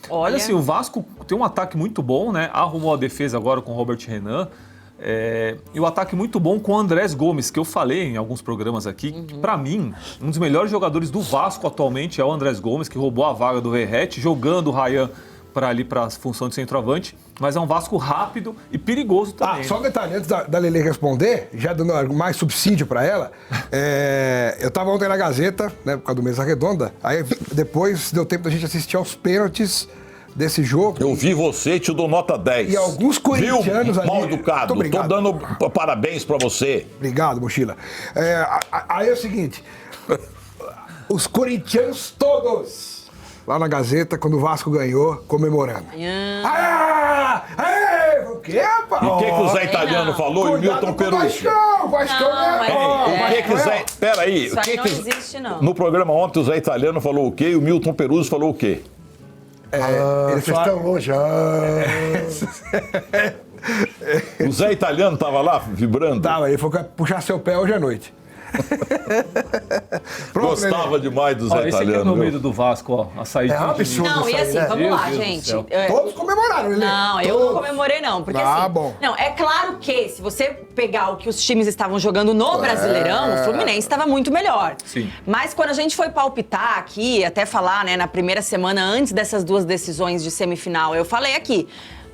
Olha, assim, o Vasco tem um ataque muito bom, né? Arrumou a defesa agora com o Robert Renan. E o ataque muito bom com o Andrés Gomes, que eu falei em alguns programas aqui. Para mim, um dos melhores jogadores do Vasco atualmente é o Andrés Gomes, que roubou a vaga do Verratti, jogando o Ryan para a função de centroavante. Mas é um Vasco rápido e perigoso também. Só um detalhe, antes da Lelê responder, já dando mais subsídio para ela, eu estava ontem na Gazeta, né, por causa do Mesa Redonda, aí depois deu tempo da gente assistir aos pênaltis desse jogo. Eu vi você e te dou nota 10. E alguns corintianos ali... Mal educado. Tô dando parabéns pra você. Obrigado, Mochila. Aí é o seguinte, os corintianos todos, lá na Gazeta, quando o Vasco ganhou, comemorando. O quê, rapaz? E o que o Zé Italiano falou? E o Milton Perucci? O Vascão Peraí. Isso aí não existe, não. No programa ontem, o Zé Italiano falou o quê e o Milton Perucci falou o quê? Vocês estão longe. O Zé Italiano tava lá, vibrando? Tava, ele foi puxar seu pé hoje à noite. Pronto, gostava demais do Zé Esse aqui Italiano. é o no meio do Vasco, ó. A saída. É um absurdo. Não, e assim, vamos lá, gente. Todos comemoraram, Lelê. Não, eu não comemorei, não. Porque assim. Bom. Não, é claro que se você pegar o que os times estavam jogando no Brasileirão, o Fluminense estava muito melhor. Sim. Mas quando a gente foi palpitar aqui, até falar, né, na primeira semana antes dessas duas decisões de semifinal, eu falei aqui.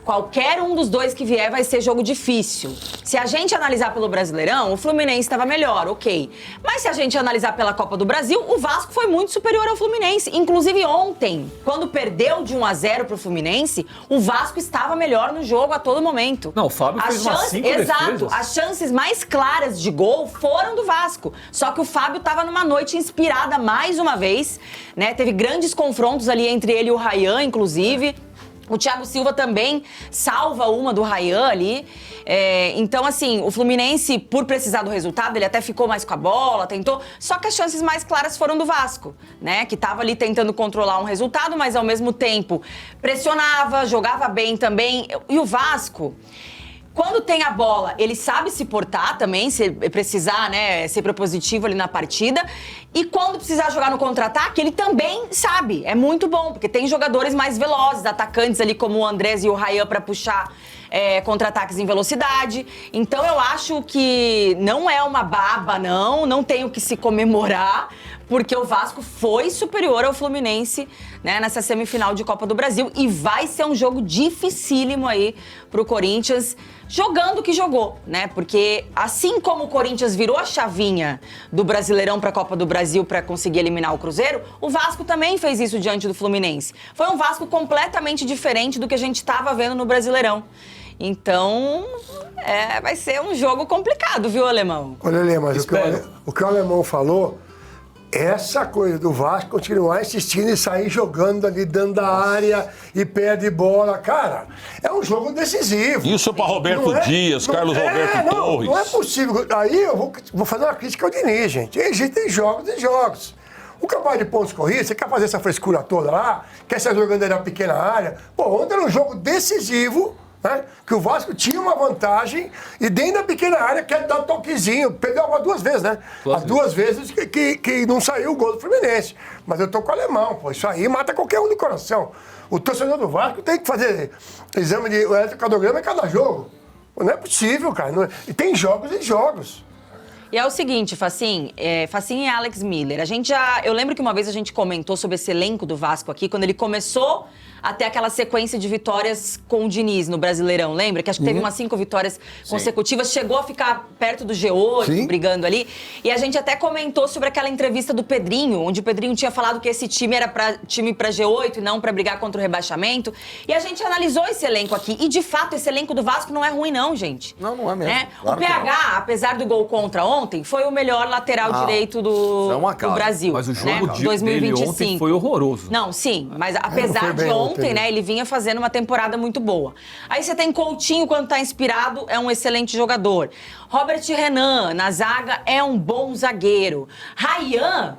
Qualquer um dos dois que vier vai ser jogo difícil. Se a gente analisar pelo Brasileirão, o Fluminense estava melhor, ok. Mas se a gente analisar pela Copa do Brasil, o Vasco foi muito superior ao Fluminense. Inclusive ontem, quando perdeu de 1-0 pro Fluminense, o Vasco estava melhor no jogo a todo momento. Não, o Fábio fez umas 5 Exato. defesas. As chances mais claras de gol foram do Vasco. Só que o Fábio estava numa noite inspirada mais uma vez, né? Teve grandes confrontos ali entre ele e o Ryan, inclusive. O Thiago Silva também salva uma do Ryan ali. Então, assim, o Fluminense, por precisar do resultado, ele até ficou mais com a bola, tentou. Só que as chances mais claras foram do Vasco, né? Que tava ali tentando controlar um resultado, mas ao mesmo tempo pressionava, jogava bem também. E o Vasco... Quando tem a bola, ele sabe se portar também, se precisar, né, ser propositivo ali na partida. E quando precisar jogar no contra-ataque, ele também sabe. É muito bom, porque tem jogadores mais velozes, atacantes ali como o Andrés e o Ryan para puxar contra-ataques em velocidade. Então eu acho que não é uma baba, não tem o que se comemorar, porque o Vasco foi superior ao Fluminense, né, nessa semifinal de Copa do Brasil. E vai ser um jogo dificílimo aí pro Corinthians, jogando o que jogou, né? Porque assim como o Corinthians virou a chavinha do Brasileirão para a Copa do Brasil para conseguir eliminar o Cruzeiro, o Vasco também fez isso diante do Fluminense. Foi um Vasco completamente diferente do que a gente estava vendo no Brasileirão. Então, vai ser um jogo complicado, viu, Alemão? Olha, Lê, mas o que o Alemão falou, essa coisa do Vasco continuar insistindo e sair jogando ali dentro da área e perde bola, cara, é um jogo decisivo. Isso para Roberto Dias, Carlos Alberto Torres. Não é possível. Aí eu vou fazer uma crítica ao Diniz, gente. Existem jogos e jogos. O campeonato de pontos corridos, você quer fazer essa frescura toda lá, quer sair jogando aí na pequena área. Pô, ontem era um jogo decisivo, né? Que o Vasco tinha uma vantagem e dentro da pequena área quer dar um toquezinho. Perdeu uma 2 vezes, né? As 2 vezes que não saiu o gol do Fluminense. Mas eu tô com o Alemão, pô. Isso aí mata qualquer um do coração. O torcedor do Vasco tem que fazer exame de eletrocardiograma em cada jogo. Pô, não é possível, cara. E tem jogos e jogos. E é o seguinte, Facim e Alex Miller, eu lembro que uma vez a gente comentou sobre esse elenco do Vasco aqui, quando ele começou a ter aquela sequência de vitórias com o Diniz no Brasileirão, lembra? Que acho que teve umas 5 vitórias consecutivas, chegou a ficar perto do G8, brigando ali. E a gente até comentou sobre aquela entrevista do Pedrinho, onde o Pedrinho tinha falado que esse time era time pra G8 e não pra brigar contra o rebaixamento. E a gente analisou esse elenco aqui. E, de fato, esse elenco do Vasco não é ruim, não, gente. Não é mesmo. Claro o PH, apesar do gol contra ontem, foi o melhor lateral direito do Brasil. Mas o jogo né? dele 2025. ontem foi horroroso. Não, sim, mas apesar de ontem, né, ele vinha fazendo uma temporada muito boa. Aí você tem Coutinho, quando tá inspirado, é um excelente jogador. Robert Renan, na zaga, é um bom zagueiro. Ryan,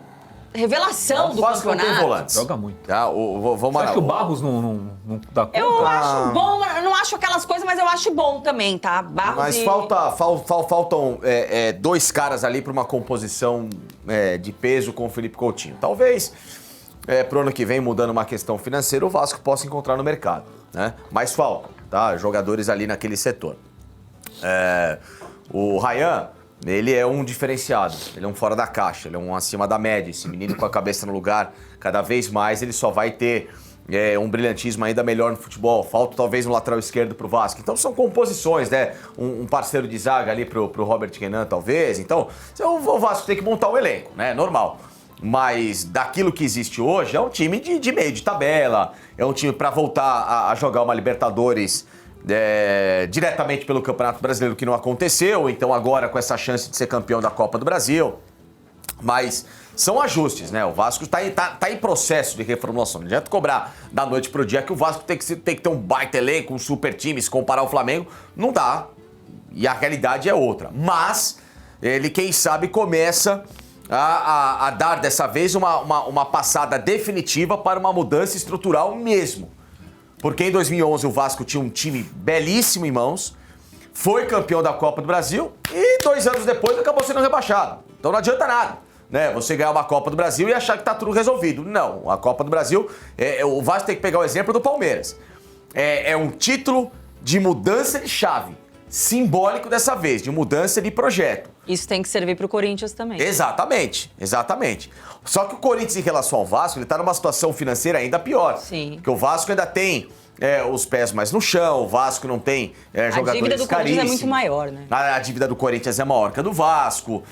revelação do campeonato. Não tem volantes. Joga muito. Vamos Você acha que o Barros não dá conta? Eu acho bom, eu não acho aquelas coisas, mas eu acho bom também, tá? Barros Mas faltam 2 caras ali para uma composição de peso com o Felipe Coutinho. Talvez pro ano que vem, mudando uma questão financeira, o Vasco possa encontrar no mercado, né? Mas faltam, tá? Jogadores ali naquele setor. O Ryan, ele é um diferenciado, ele é um fora da caixa, ele é um acima da média. Esse menino com a cabeça no lugar, cada vez mais ele só vai ter um brilhantismo ainda melhor no futebol. Falta talvez um lateral esquerdo pro Vasco. Então são composições, né? Um parceiro de zaga ali pro Robert Renan, talvez. Então o Vasco tem que montar o elenco, né? Normal. Mas daquilo que existe hoje, é um time de meio de tabela, é um time para voltar a jogar uma Libertadores diretamente pelo Campeonato Brasileiro, que não aconteceu, então agora com essa chance de ser campeão da Copa do Brasil. Mas são ajustes, né? O Vasco tá em processo de reformulação. Não adianta cobrar da noite pro dia que o Vasco tem que ter um baita elenco, um super time, se comparar ao Flamengo. Não dá. E a realidade é outra. Mas ele, quem sabe, começa a dar dessa vez uma passada definitiva para uma mudança estrutural mesmo. Porque em 2011 o Vasco tinha um time belíssimo em mãos, foi campeão da Copa do Brasil e 2 anos depois acabou sendo rebaixado. Então não adianta nada, né? Você ganhar uma Copa do Brasil e achar que tá tudo resolvido. Não, a Copa do Brasil, o Vasco tem que pegar o exemplo do Palmeiras. É um título de mudança de chave, simbólico dessa vez, de mudança de projeto. Isso tem que servir pro Corinthians também. Exatamente. Só que o Corinthians, em relação ao Vasco, ele tá numa situação financeira ainda pior. Sim. Porque o Vasco ainda tem os pés mais no chão, o Vasco não tem jogadores caríssimos. A dívida do Corinthians é muito maior, né? A dívida do Corinthians é maior que a do Vasco.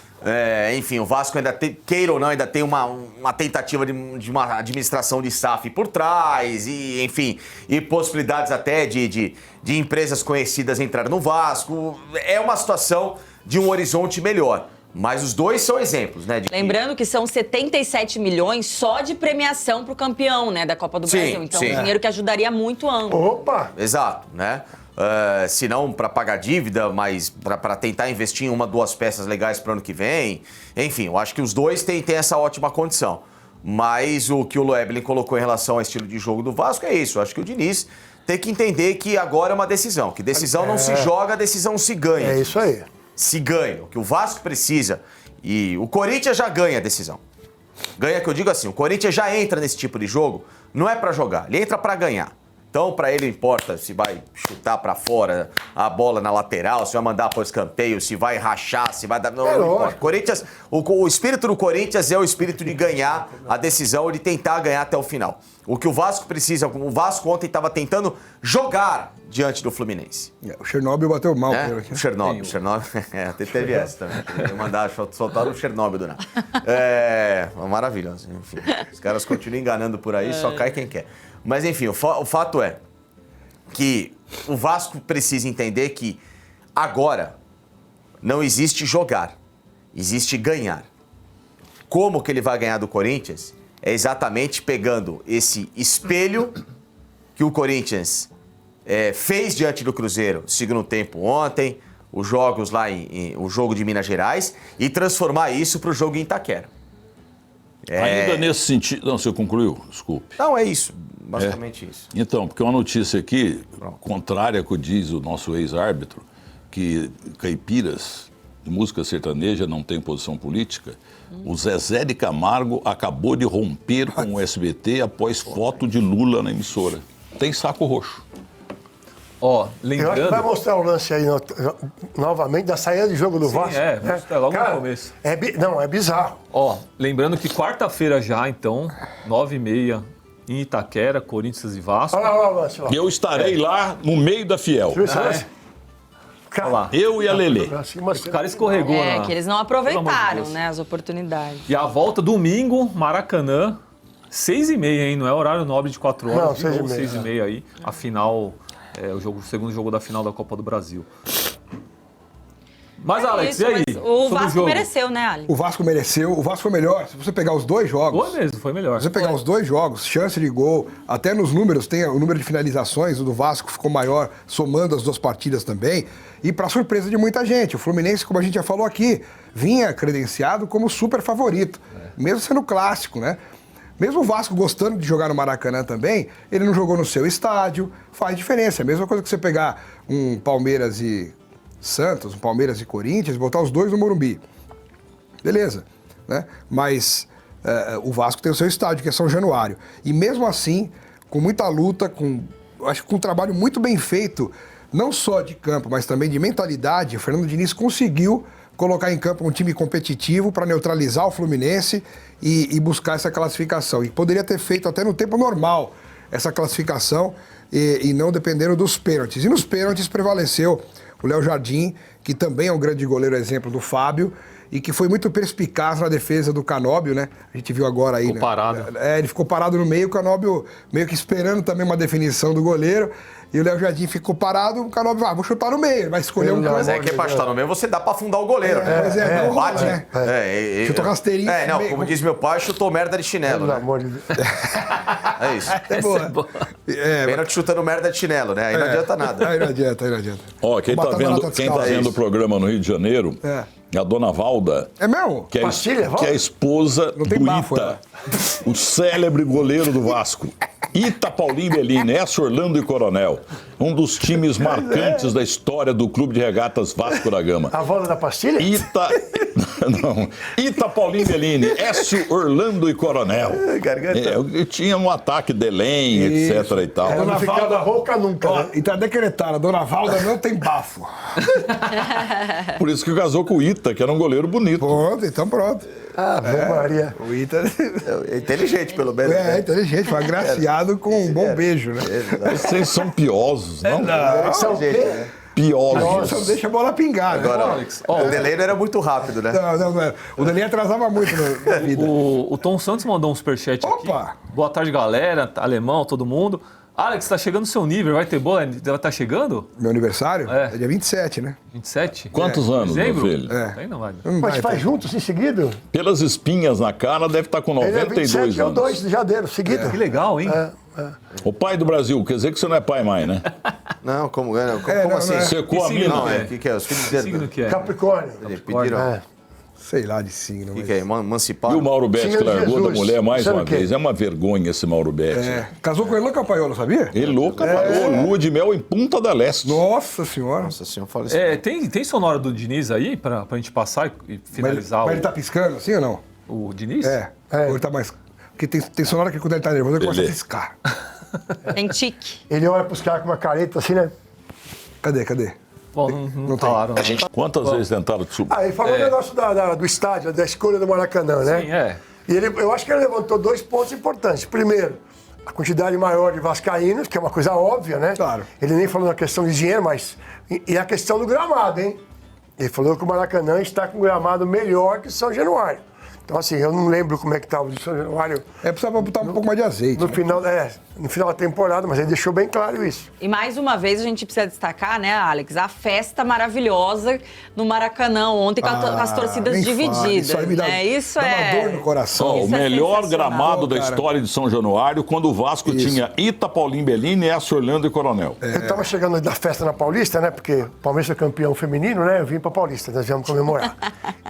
Enfim, o Vasco ainda tem, queira ou não, ainda tem uma tentativa de uma administração de SAF por trás, e enfim, e possibilidades até de empresas conhecidas entrarem no Vasco. É uma situação de um horizonte melhor. Mas os dois são exemplos, né? Lembrando que são 77 milhões só de premiação pro campeão, né, da Copa do Brasil. Então, dinheiro que ajudaria muito ambos. Opa! Exato, né? Se não para pagar dívida, mas para tentar investir em 1, 2 peças legais para o ano que vem. Enfim, eu acho que os dois têm essa ótima condição. Mas o que o Loeblin colocou em relação ao estilo de jogo do Vasco é isso. Eu acho que o Diniz tem que entender que agora é uma decisão. Que decisão não se joga, decisão se ganha. É isso aí. Se ganha. O que o Vasco precisa. E o Corinthians já ganha a decisão. Ganha, que eu digo assim, o Corinthians já entra nesse tipo de jogo, não é pra jogar, ele entra pra ganhar. Então, pra ele importa se vai chutar pra fora a bola na lateral, se vai mandar pro escanteio, se vai rachar, se vai dar... Não importa. Corinthians, o espírito do Corinthians é o espírito de ganhar a decisão, de tentar ganhar até o final. O que o Vasco precisa, o Vasco ontem estava tentando jogar diante do Fluminense. O Chernobyl bateu mal. O Chernobyl, até teve essa também. Eu mandar soltar o Chernobyl do nada. Maravilhoso. Enfim, os caras continuam enganando por aí, só cai quem quer. Mas enfim, o fato é que o Vasco precisa entender que agora não existe jogar, existe ganhar. Como que ele vai ganhar do Corinthians? É exatamente pegando esse espelho que o Corinthians fez diante do Cruzeiro segundo tempo ontem, os jogos lá o jogo de Minas Gerais, e transformar isso para o jogo em Itaquera. Ainda nesse sentido... Não, você concluiu? Desculpe. Não, é isso. Basicamente isso. Então, porque uma notícia aqui, contrária ao que diz o nosso ex-árbitro, que caipiras de música sertaneja não tem posição política, o Zezé de Camargo acabou de romper com o SBT após foto de Lula na emissora. Tem saco roxo. Ó, Eu acho que vai lembrando... mostrar o lance aí novamente da saída de jogo do Vasco. Mostra logo no começo. É bizarro. Ó, lembrando que quarta-feira já, então, 9h30, em Itaquera, Corinthians e Vasco. Olha lá o lance. Lá. Eu estarei lá no meio da Fiel. Deixa eu ver esse lance. Cara, Olha lá. Eu e a Lelê. O cara escorregou, né? Que eles não Pelo amor de aproveitaram, Deus. né, as oportunidades. E a volta domingo, Maracanã, 6h30, hein? Não é horário nobre de 4 horas. Não, 6h30. 6h30 aí. A final, o segundo jogo da final da Copa do Brasil. Mas, Alex, Isso, e aí? mas o sobre Vasco jogo? mereceu, né, Alex? O Vasco mereceu, o Vasco foi melhor. Se você pegar os 2 jogos... Foi mesmo, foi melhor. Se você pegar os 2 jogos, chance de gol, até nos números, tem o número de finalizações, o do Vasco ficou maior, somando as 2 partidas também. E para surpresa de muita gente, o Fluminense, como a gente já falou aqui, vinha credenciado como super favorito, mesmo sendo clássico, né? Mesmo o Vasco gostando de jogar no Maracanã também, ele não jogou no seu estádio, faz diferença. É a mesma coisa que você pegar um Palmeiras e Santos, um Palmeiras e Corinthians, botar os 2 no Morumbi. Beleza, né? Mas o Vasco tem o seu estádio, que é São Januário. E mesmo assim, com muita luta, acho que com um trabalho muito bem feito, não só de campo, mas também de mentalidade, o Fernando Diniz conseguiu colocar em campo um time competitivo para neutralizar o Fluminense e buscar essa classificação. E poderia ter feito até no tempo normal essa classificação e não dependendo dos pênaltis. E nos pênaltis prevaleceu o Léo Jardim, que também é um grande goleiro, exemplo do Fábio, e que foi muito perspicaz na defesa do Canóbio, né? A gente viu agora aí, ficou parado. Ele ficou parado no meio, o Canóbio meio que esperando também uma definição do goleiro. E o Léo Jardim ficou parado, o Canóbio vou chutar no meio, ele vai escolher um canto. Mas é que pra chutar no meio você dá pra afundar o goleiro, né? Pois é, não bate. rola, né? Chutou rasteirinho. Não, como diz meu pai, chutou merda de chinelo. Pelo Né? amor de Deus. É isso. É boa. Pênalti chutando merda de chinelo, né? Aí não adianta nada. Aí não adianta. Ó, quem tá vendo o programa no Rio de Janeiro é a dona Valda. É mesmo? Que é a esposa do bafo, Ita, o célebre goleiro do Vasco. Ita Paulinho Bellini, Écio Orlando e Coronel. Um dos times marcantes da história do Clube de Regatas Vasco da Gama. A Valda da Pastilha? Ita Paulinho Bellini, Écio Orlando e Coronel. Eu tinha um ataque Delém, etc e tal. Ela não ficava rouca nunca. Ó, Né? e tá decretado, a dona Valda não tem bafo. Por isso que casou com o Ita, que era um goleiro bonito. Pronto, então pronto. Maria. O Ita É inteligente, pelo menos. é inteligente, foi agraciado com um bom beijo, né? Vocês são piosos, não? São o quê? Piosos. Só deixa a bola pingar, né? Agora, Alex, o delay não era muito rápido, né? Não era. O Dani atrasava muito na vida. O Tom Santos mandou um superchat aqui. Opa! Boa tarde, galera. Alemão, todo mundo. Alex, tá chegando o seu nível. Vai ter bola? Tá chegando? Meu aniversário? É. É dia 27, né? 27? Quantos anos, meu Dezembro? filho? Aí não vai. Não Mas vai faz ter. juntos em seguido? Pelas espinhas na cara, deve estar com Ele é 92 27 e o anos. 2 de janeiro, seguido. Que legal, hein? O pai do Brasil, quer dizer que você não é pai mais, né? Não, como não, assim? não é. Secou a Que mina. signo Não, é? o que é? Os filhos Que signo dele. que é? Capricórnio. Pediram. É. Sei lá de signo. O que mas- é? Emancipado? E o Mauro Betti Senhor que largou Jesus, da mulher mais sabe uma o quê? vez. É uma vergonha esse Mauro Betti. É. Casou com o Erlan Campaiolo, sabia? Ele louca, lua de mel em Punta del Este. Nossa senhora. Nossa senhora, fala isso. Tem sonora do Diniz aí pra gente passar e finalizar Mas ele tá piscando assim ou não? o Diniz? É. Ou ele tá mais... Porque tem sonora que quando ele tá nervoso ele começa a piscar. Tem tique. Ele olha pros caras com uma careta assim, né? Cadê? Bom, não falaram. Não. Quantas vezes tentaram te subir? Ele falou o negócio do estádio, da escolha do Maracanã, né? Sim, é. E eu acho que ele levantou 2 pontos importantes. Primeiro, a quantidade maior de vascaínos, que é uma coisa óbvia, né? Claro. Ele nem falou na questão de dinheiro, mas... E a questão do gramado, hein? Ele falou que o Maracanã está com um gramado melhor que o São Januário. Então, assim, eu não lembro como é que estava o de São Januário Precisava botar um pouco mais de azeite. no final da temporada, mas ele deixou bem claro isso. E mais uma vez a gente precisa destacar, né, Alex, a festa maravilhosa no Maracanã ontem com as torcidas nem fala. divididas. Isso aí me dá, né? Isso dá é. uma dor no coração. Ó, o Isso é melhor sensacional. gramado da Cara. história de São Januário, quando o Vasco tinha Ita, Paulinho Bellini, Écio Orlando e Coronel. Eu tava chegando da festa na Paulista, né? Porque o Palmeiras foi campeão feminino, né? Eu vim pra Paulista, nós viemos comemorar.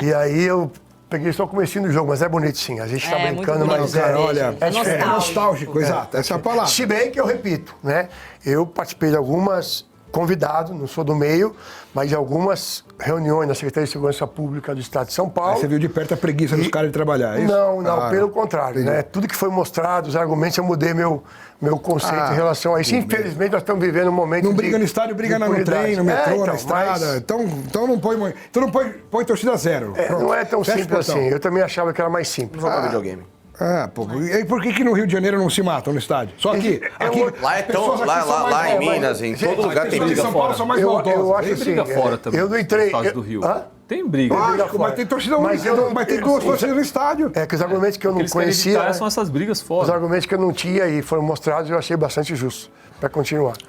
E aí eu peguei só o comecinho do jogo, mas é bonito sim. A gente tá É, brincando, muito mas bonito. Cara, olha, É é nostálgico, exato. Essa é a palavra. Se bem que eu repito, né? Eu participei de algumas convidado, não sou do meio, mas de algumas reuniões na Secretaria de Segurança Pública do Estado de São Paulo. Aí você viu de perto a preguiça dos caras de trabalhar, é isso? Não, pelo contrário, né? Tudo que foi mostrado, os argumentos, eu mudei meu conceito em relação a isso. Infelizmente, nós estamos vivendo um momento Não briga no estádio, briga no trem, no metrô, na estrada. Então não põe torcida zero. Pronto. Não é tão Fecha o simples portão. assim. Eu também achava que era mais simples. Jogar videogame. Pô. E por que no Rio de Janeiro não se matam no estádio? Só aqui. Lá é tão. Lá em Minas, em todo lugar tem As pessoas de briga São Paulo fora. são mais Eu maldosas. acho Tem assim. briga fora também. Eu não entrei. No estádio do Rio. Hã? Tem briga. Lógico, mas tem torcida única. Mas tem duas torcidas no estádio. É que os argumentos que eu não Eles querem conhecia, evitar né? são essas brigas Os fora. argumentos que eu não tinha e foram mostrados, eu achei bastante justo para continuar.